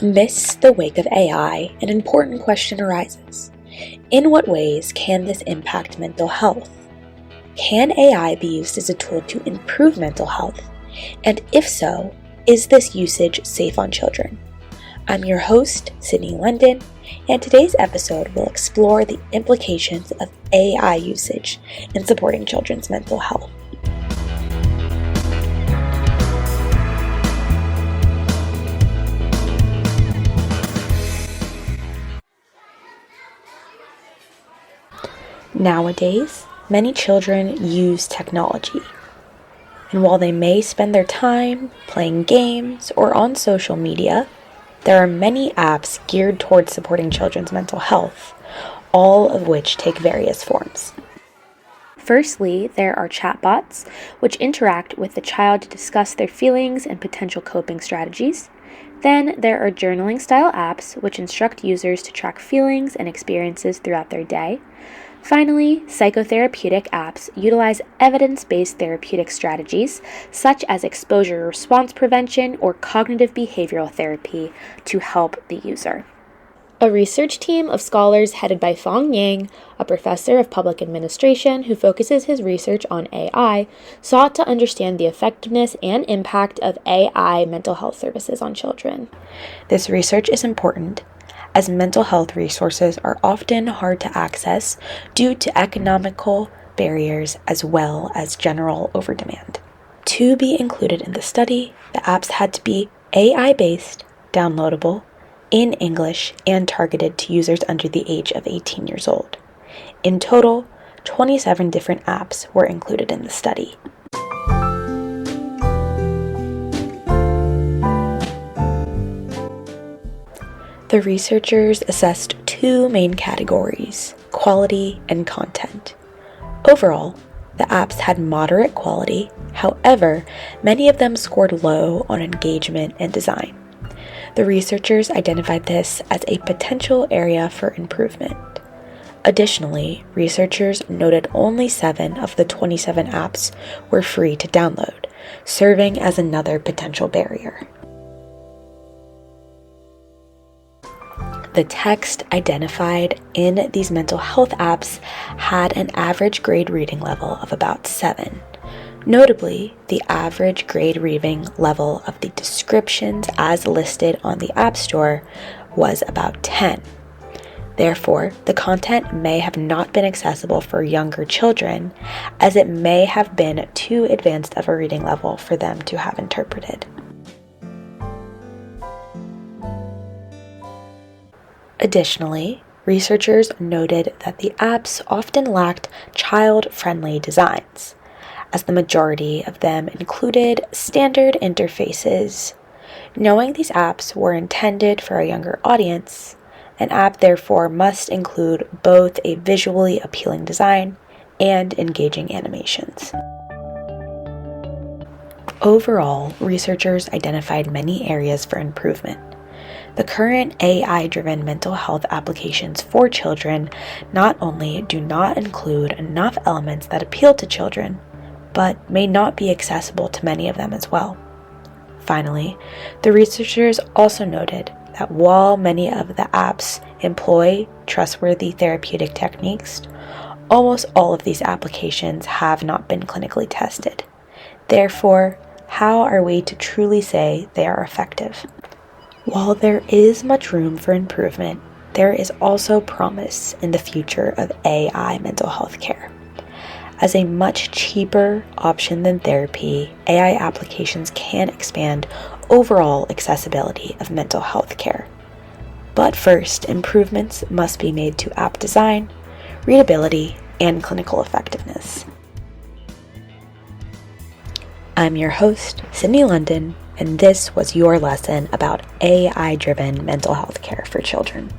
Amidst the wake of AI, an important question arises. In what ways can this impact mental health? Can AI be used as a tool to improve mental health? And if so, is this usage safe on children? I'm your host, Sydney London, and today's episode will explore the implications of AI usage in supporting children's mental health. Nowadays, many children use technology, and while they may spend their time playing games or on social media, there are many apps geared towards supporting children's mental health, all of which take various forms. Firstly, there are chatbots, which interact with the child to discuss their feelings and potential coping strategies. Then there are journaling-style apps, which instruct users to track feelings and experiences throughout their day. Finally, psychotherapeutic apps utilize evidence-based therapeutic strategies, such as exposure response prevention or cognitive behavioral therapy, to help the user. A research team of scholars headed by Fong Yang, a professor of public administration who focuses his research on AI, sought to understand the effectiveness and impact of AI mental health services on children. This research is important, as mental health resources are often hard to access due to economical barriers as well as general overdemand. To be included in the study, the apps had to be AI-based, downloadable, in English, and targeted to users under the age of 18 years old. In total, 27 different apps were included in the study. The researchers assessed two main categories, quality and content. Overall, the apps had moderate quality, however, many of them scored low on engagement and design. The researchers identified this as a potential area for improvement. Additionally, researchers noted only 7 of the 27 apps were free to download, serving as another potential barrier. The text identified in these mental health apps had an average grade reading level of about 7. Notably, the average grade reading level of the descriptions as listed on the App Store was about 10. Therefore, the content may have not been accessible for younger children, as it may have been too advanced of a reading level for them to have interpreted. Additionally, researchers noted that the apps often lacked child-friendly designs, as the majority of them included standard interfaces. Knowing these apps were intended for a younger audience, an app therefore must include both a visually appealing design and engaging animations. Overall, researchers identified many areas for improvement. The current AI-driven mental health applications for children not only do not include enough elements that appeal to children, but may not be accessible to many of them as well. Finally, the researchers also noted that while many of the apps employ trustworthy therapeutic techniques, almost all of these applications have not been clinically tested. Therefore, how are we to truly say they are effective? While there is much room for improvement, there is also promise in the future of AI mental health care. As a much cheaper option than therapy, AI applications can expand overall accessibility of mental health care. But first, improvements must be made to app design, readability, and clinical effectiveness. I'm your host, Sydney London, and this was your lesson about AI-driven mental health care for children.